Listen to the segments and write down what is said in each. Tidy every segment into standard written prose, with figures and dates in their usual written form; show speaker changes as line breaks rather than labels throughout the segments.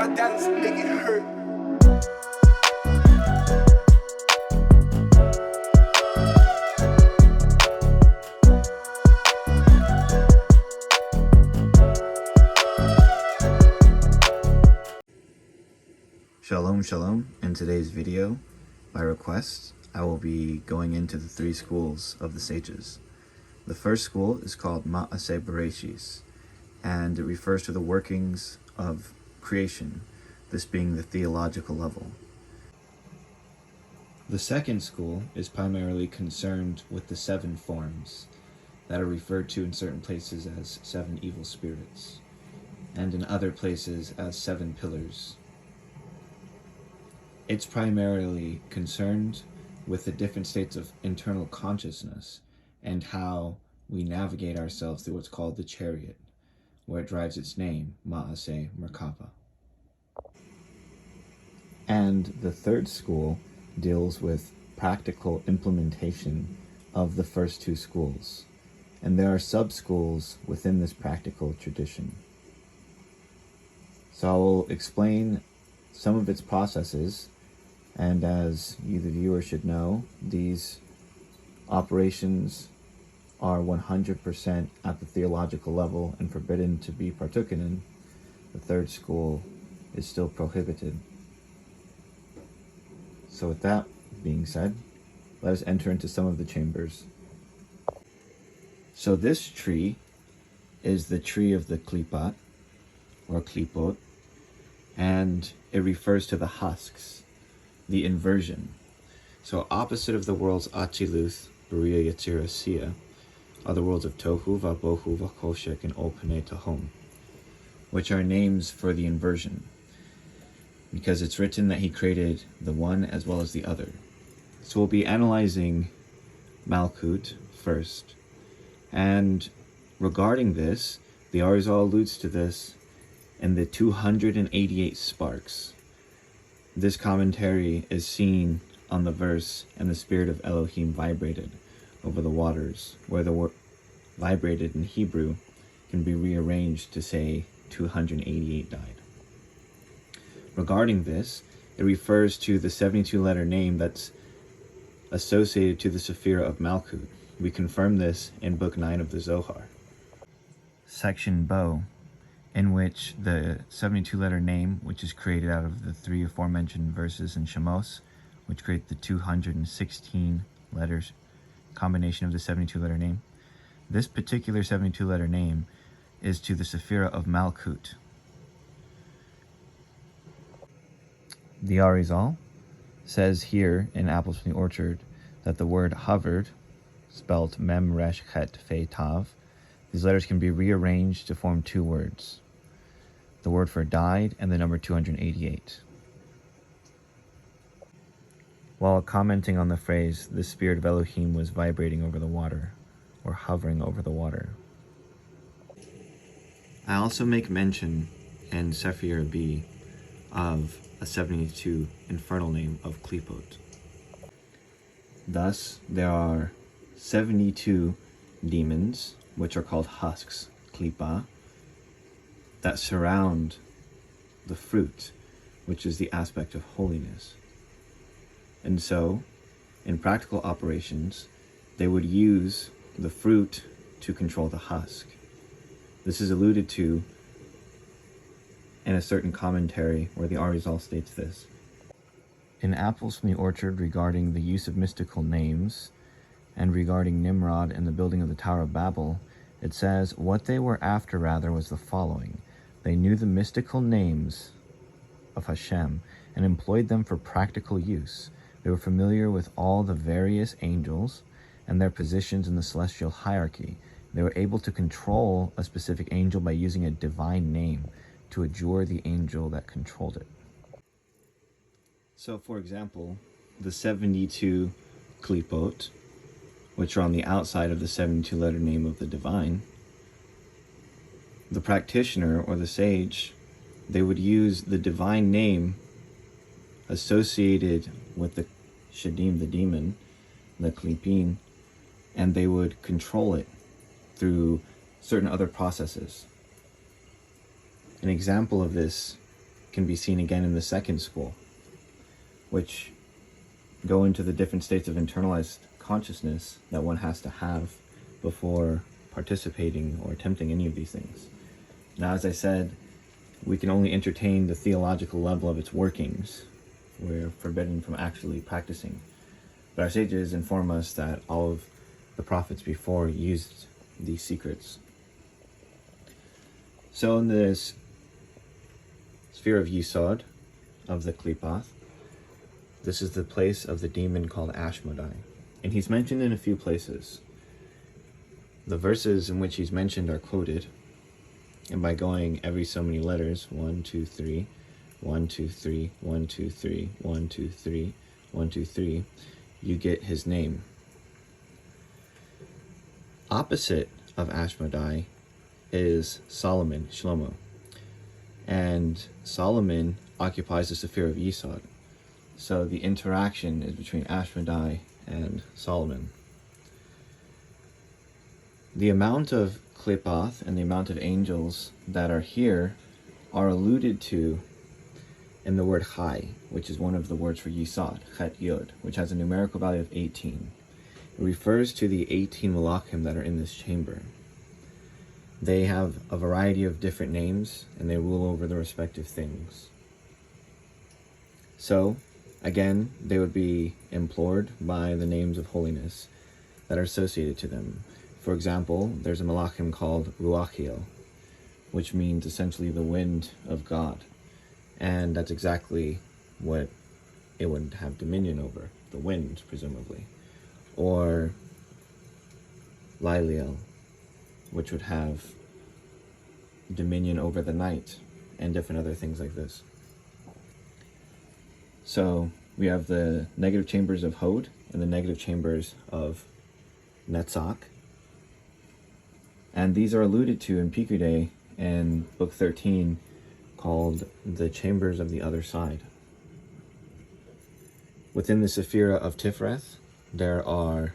I dance, make it hurt.
Shalom, shalom. In today's video, by request, I will be going into the three schools of the sages. The first school is called Ma'aseh Bereshis, and it refers to the workings of creation, this being the theological level. The second school is primarily concerned with the seven forms that are referred to in certain places as seven evil spirits, and in other places as seven pillars. It's primarily concerned with the different states of internal consciousness and how we navigate ourselves through what's called the chariot, where it drives its name, Ma'aseh Merkaba. And the third school deals with practical implementation of the first two schools. And there are sub-schools within this practical tradition. So I will explain some of its processes. And as you, the viewer, should know, these operations are 100% at the theological level and forbidden to be partaken in. The third school is still prohibited. So with that being said, let us enter into some of the chambers. So this tree is the tree of the klipat, or klipot, and it refers to the husks, the inversion. So opposite of the worlds Achiluth, Beriah, Yetzirah, Sia, are the worlds of Tohu, Vabohu, Vakoshek, and Opene Tahom, which are names for the inversion, because it's written that he created the one as well as the other. So we'll be analyzing Malkut first, and regarding this, the Arizal alludes to this in the 288 sparks. This commentary is seen on the verse, and the spirit of Elohim vibrated over the waters, where the word vibrated in Hebrew can be rearranged to say 288 died. Regarding this, it refers to the 72-letter name that's associated to the Sephirah of Malkut. We confirm this in Book 9 of the Zohar. Section Bo, in which the 72-letter name, which is created out of the three aforementioned verses in Shemos, which create the 216 letters combination of the 72-letter name. This particular 72-letter name is to the Sephirah of Malkut. The Arizal says here in Apples from the Orchard that the word hovered, spelled Mem Resh Chet Fe Tav, these letters can be rearranged to form two words: the word for died and the number 288. While commenting on the phrase, the spirit of Elohim was vibrating over the water, or hovering over the water. I also make mention in Sephir B of a 72 infernal name of Klipot. Thus, there are 72 demons, which are called husks, Klipa, that surround the fruit, which is the aspect of holiness. And so, in practical operations, they would use the fruit to control the husk. This is alluded to in a certain commentary where the Arizal states this. In Apples from the Orchard, regarding the use of mystical names, and regarding Nimrod and the building of the Tower of Babel, it says, what they were after rather was the following: they knew the mystical names of Hashem and employed them for practical use. They were familiar with all the various angels and their positions in the celestial hierarchy. They were able to control a specific angel by using a divine name to adjure the angel that controlled it. So, for example, the 72 klipot, which are on the outside of the 72-letter name of the divine, the practitioner or the sage, they would use the divine name associated with the shadim, the demon, the klipin, and they would control it through certain other processes. An example of this can be seen again in the second school, which go into the different states of internalized consciousness that one has to have before participating or attempting any of these things. Now, as I said, we can only entertain the theological level of its workings. We're forbidden from actually practicing. But our sages inform us that all of the prophets before used these secrets. So in this sphere of Yisod, of the Klipath, this is the place of the demon called Ashmodai. And he's mentioned in a few places. The verses in which he's mentioned are quoted, and by going every so many letters, 1, 2, 3, 1, 2, 3, 1, 2, 3, 1, 2, 3, 1, 2, 3, you get his name. Opposite of Ashmodai is Solomon, Shlomo. And Solomon occupies the sphere of Yisod. So the interaction is between Ashmodai and Solomon. The amount of Klipath and the amount of angels that are here are alluded to in the word Chai, which is one of the words for Yisod, Chet Yod, which has a numerical value of 18. It refers to the 18 Malachim that are in this chamber. They have a variety of different names, and they rule over the respective things. So, again, they would be implored by the names of holiness that are associated to them. For example, there's a Malachim called Ruachiel, which means essentially the wind of God. And that's exactly what it would have dominion over, the wind, presumably. Or Lailiel, which would have dominion over the night, and different other things like this. So we have the negative chambers of Hod and the negative chambers of Netzach. And these are alluded to in Pikude in Book 13, called the Chambers of the Other Side. Within the Sephira of Tifreth, there are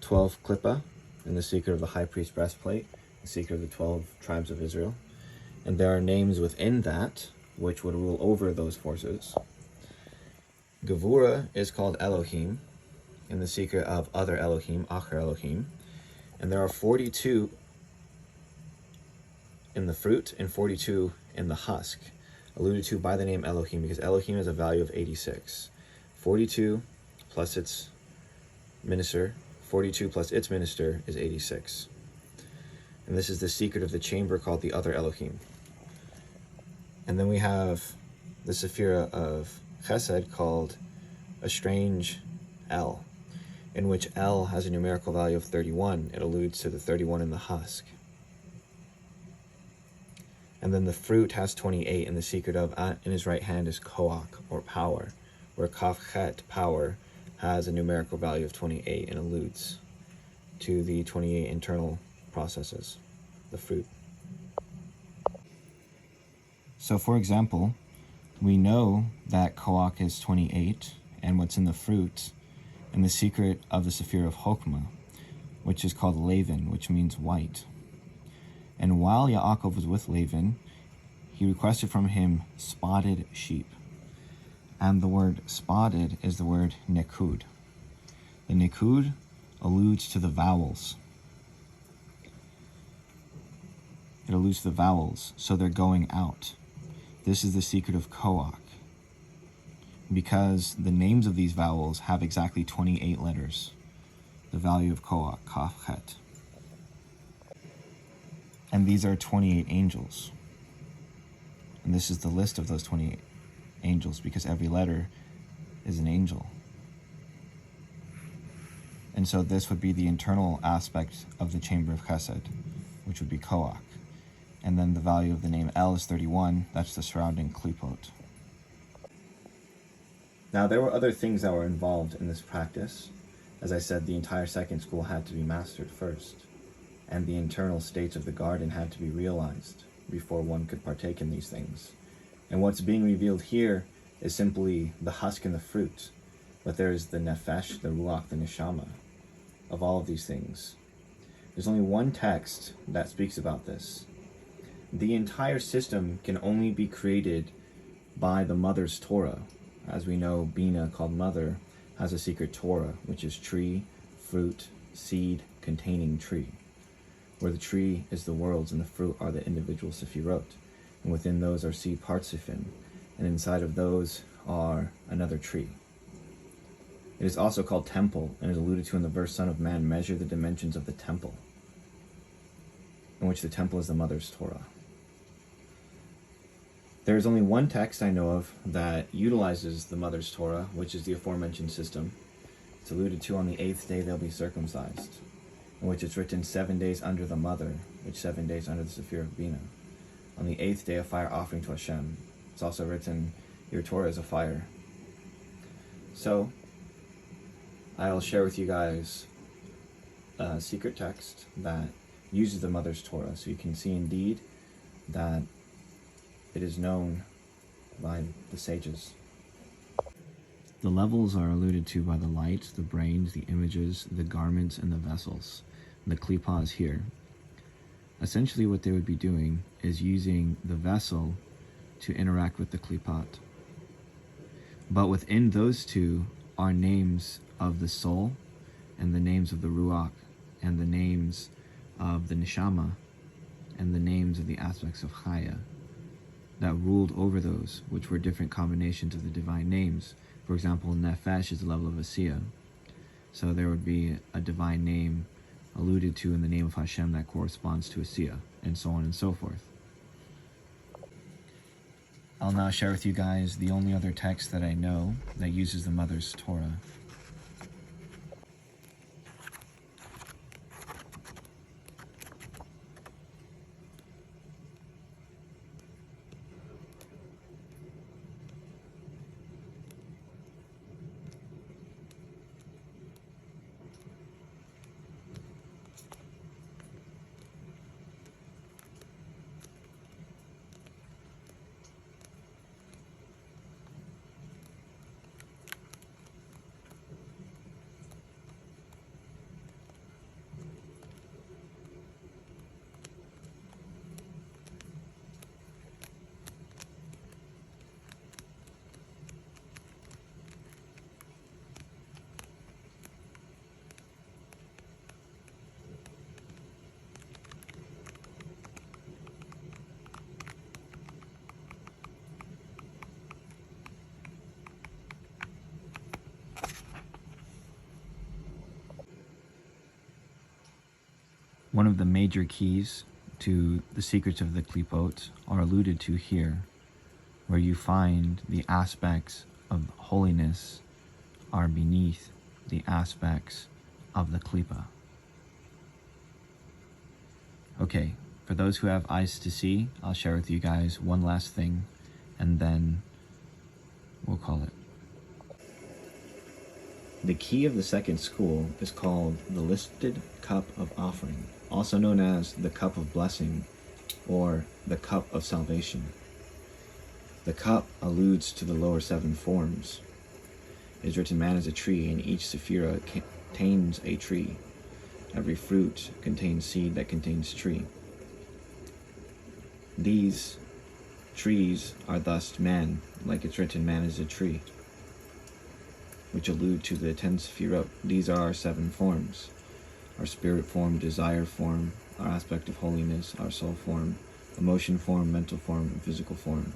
12 Klippa in the secret of the high priest breastplate, the secret of the 12 tribes of Israel. And there are names within that which would rule over those forces. Gevura is called Elohim in the secret of other Elohim, Acher Elohim. And there are 42 in the fruit and 42 in the husk, alluded to by the name Elohim, because Elohim has a value of 86. 42 plus its minister, 42 plus its minister is 86. And this is the secret of the chamber called the other Elohim. And then we have the Sephira of Chesed called a strange El, in which El has a numerical value of 31. It alludes to the 31 in the husk. And then the fruit has 28, and the secret of in his right hand is Koach, or power, where Kaf Chet, power, has a numerical value of 28 and alludes to the 28 internal processes, the fruit. So for example, we know that Koach is 28, and what's in the fruit, and the secret of the Sephira of Chokmah, which is called Lavan, which means white. And while Yaakov was with Lavan, he requested from him spotted sheep. And the word spotted is the word nekud. The nekud alludes to the vowels. It alludes to the vowels, so they're going out. This is the secret of Koach, because the names of these vowels have exactly 28 letters. The value of Koach, Kaf Chet. And these are 28 angels. And this is the list of those 28 angels, because every letter is an angel. And so this would be the internal aspect of the chamber of Chesed, which would be Koach. And then the value of the name El is 31, that's the surrounding Klipot. Now there were other things that were involved in this practice. As I said, the entire second school had to be mastered first, and the internal states of the garden had to be realized before one could partake in these things. And what's being revealed here is simply the husk and the fruit, but there is the nefesh, the ruach, the neshama of all of these things. There's only one text that speaks about this, The entire system can only be created by the mother's Torah. As we know, Bina, called mother, has a secret Torah, which is tree, fruit, seed, containing tree, where the tree is the worlds and the fruit are the individual Sefirot. And within those are seed partsifin, and inside of those are another tree. It is also called temple, and is alluded to in the verse, Son of Man, measure the dimensions of the temple, in which the temple is the mother's Torah. There is only one text I know of that utilizes the mother's Torah, which is the aforementioned system. It's alluded to on the 8th day they'll be circumcised, in which it's written 7 days under the mother, which 7 days under the Sephir of Bina. On the 8th day, a fire offering to Hashem. It's also written, your Torah is a fire. So, I'll share with you guys a secret text that uses the mother's Torah, so you can see indeed that it is known by the sages. The levels are alluded to by the light, the brains, the images, the garments, and the vessels. The klipa is here. Essentially what they would be doing is using the vessel to interact with the klipat. But within those two are names of the soul, and the names of the ruach, and the names of the neshama, and the names of the aspects of chaya that ruled over those, which were different combinations of the divine names. For example, nefesh is the level of Asiya. So there would be a divine name alluded to in the name of Hashem that corresponds to Asiya, and so on and so forth. I'll now share with you guys the only other text that I know that uses the mother's Torah. One of the major keys to the secrets of the klipot are alluded to here, where you find the aspects of holiness are beneath the aspects of the klipa. Okay, for those who have eyes to see, I'll share with you guys one last thing, and then we'll call it. The key of the second school is called the listed cup of offering, also known as the cup of blessing or the cup of salvation. The cup alludes to the lower seven forms. It is written, man is a tree, and each sephira contains a tree. Every fruit contains seed that contains tree. These trees are thus man, like it's written, man is a tree, which allude to the 10 sephirot. These are our 7 forms: our spirit form, desire form, our aspect of holiness, our soul form, emotion form, mental form, and physical form.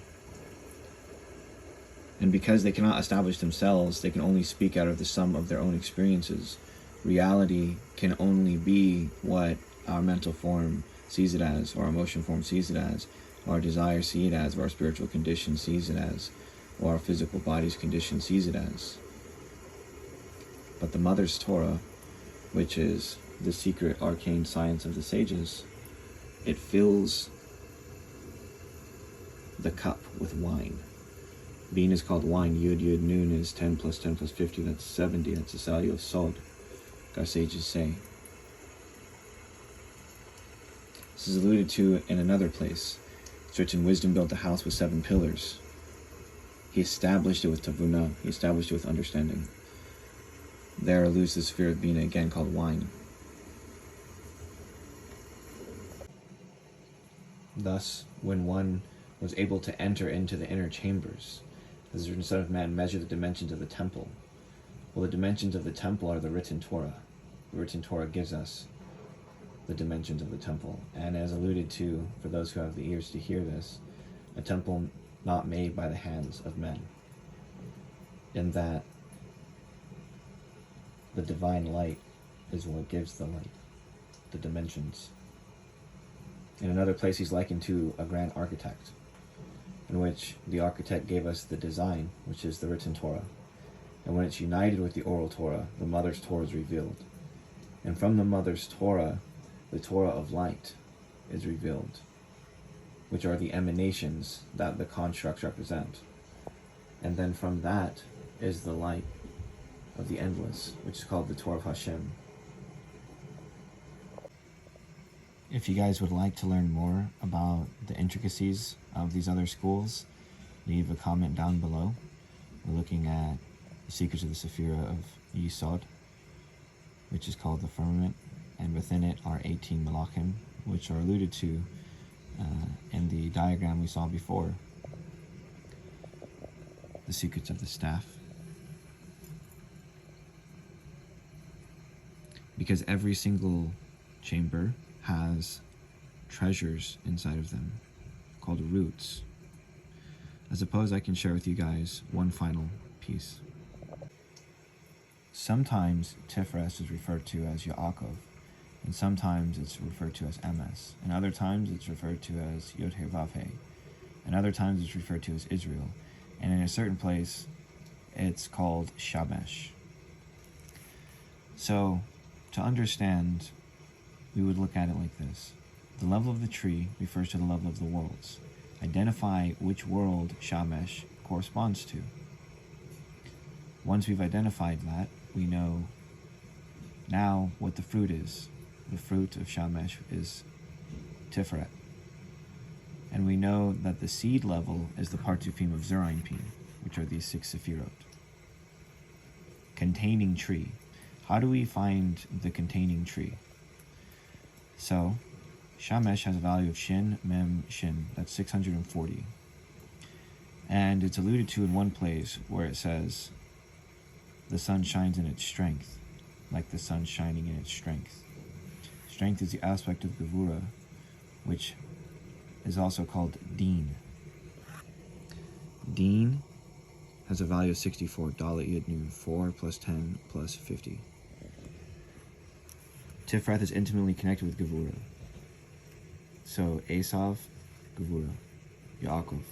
And because they cannot establish themselves, they can only speak out of the sum of their own experiences. Reality can only be what our mental form sees it as, or our emotion form sees it as, or our desire see it as, or our spiritual condition sees it as, or our physical body's condition sees it as. But the Mother's Torah, which is the secret arcane science of the sages, it fills the cup with wine. Bean is called wine. Yud, Yud, Nun is 10 plus 10 plus 50, that's 70. That's the value of sod, our sages say. This is alluded to in another place. It's written, wisdom built a house with 7 pillars. He established it with tavuna. He established it with understanding. There alludes to the sphere of Bina, again called wine. Thus, when one was able to enter into the inner chambers, as the Son of Man measured the dimensions of the temple. Well, the dimensions of the temple are the written Torah. The written Torah gives us the dimensions of the temple. And as alluded to, for those who have the ears to hear this, a temple not made by the hands of men. In that the divine light is what gives the light, the dimensions. In another place, he's likened to a grand architect, in which the architect gave us the design, which is the written Torah. And when it's united with the oral Torah, the mother's Torah is revealed. And from the mother's Torah, the Torah of light is revealed, which are the emanations that the constructs represent. And then from that is the light of the endless, which is called the Torah of Hashem. If you guys would like to learn more about the intricacies of these other schools, leave a comment down below. We're looking at the secrets of the Sephira of Yisod, which is called the firmament, and within it are 18 Malachim, which are alluded to in the diagram we saw before. The secrets of the staff. Because every single chamber has treasures inside of them called roots. I suppose I can share with you guys one final piece. Sometimes Tiferet is referred to as Yaakov, and sometimes it's referred to as Emes, and other times it's referred to as Yod-Heh-Vav-Heh, and other times it's referred to as Israel, and in a certain place it's called Shamesh. So, to understand, we would look at it like this. The level of the tree refers to the level of the worlds. Identify which world Shamesh corresponds to. Once we've identified that, we know now what the fruit is. The fruit of Shamesh is Tiferet. And we know that the seed level is the Partufim of Zerainpin, which are these 6 Sephirot. Containing tree. How do we find the containing tree? So, Shamesh has a value of Shin, Mem, Shin. That's 640. And it's alluded to in one place where it says, the sun shines in its strength, like the sun shining in its strength. Strength is the aspect of Gevura, which is also called Deen. Deen has a value of 64. Dalet Yud Nun, 4 plus 10 plus 50. Tiferet is intimately connected with Gevura. So Esav, Gevura, Yaakov.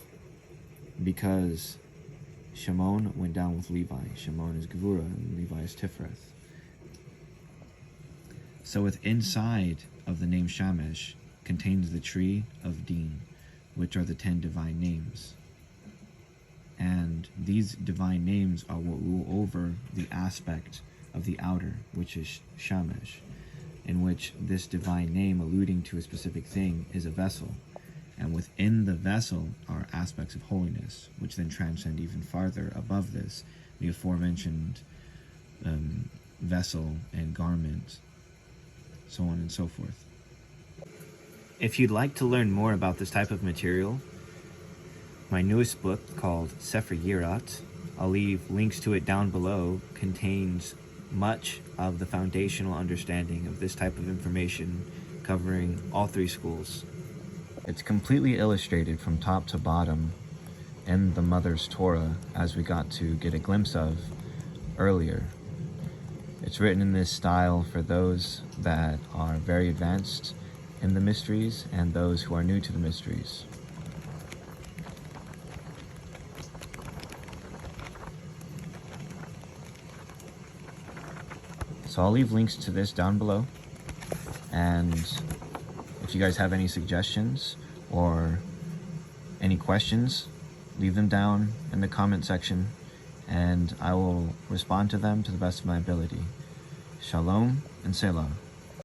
Because Shimon went down with Levi. Shimon is Gevura and Levi is Tiferet. So inside of the name Shamesh contains the tree of Deen, which are the 10 divine names. And these divine names are what rule over the aspect of the outer, which is Shamesh, in which this divine name alluding to a specific thing is a vessel. And within the vessel are aspects of holiness, which then transcend even farther above this, the aforementioned vessel and garment, so on and so forth. If you'd like to learn more about this type of material, my newest book called Sefer Yirat, I'll leave links to it down below, contains much of the foundational understanding of this type of information covering all 3 schools. It's completely illustrated from top to bottom in the Mother's Torah, as we got to get a glimpse of earlier. It's written in this style for those that are very advanced in the mysteries and those who are new to the mysteries. So I'll leave links to this down below, and if you guys have any suggestions or any questions, leave them down in the comment section and I will respond to them to the best of my ability. Shalom and Selah.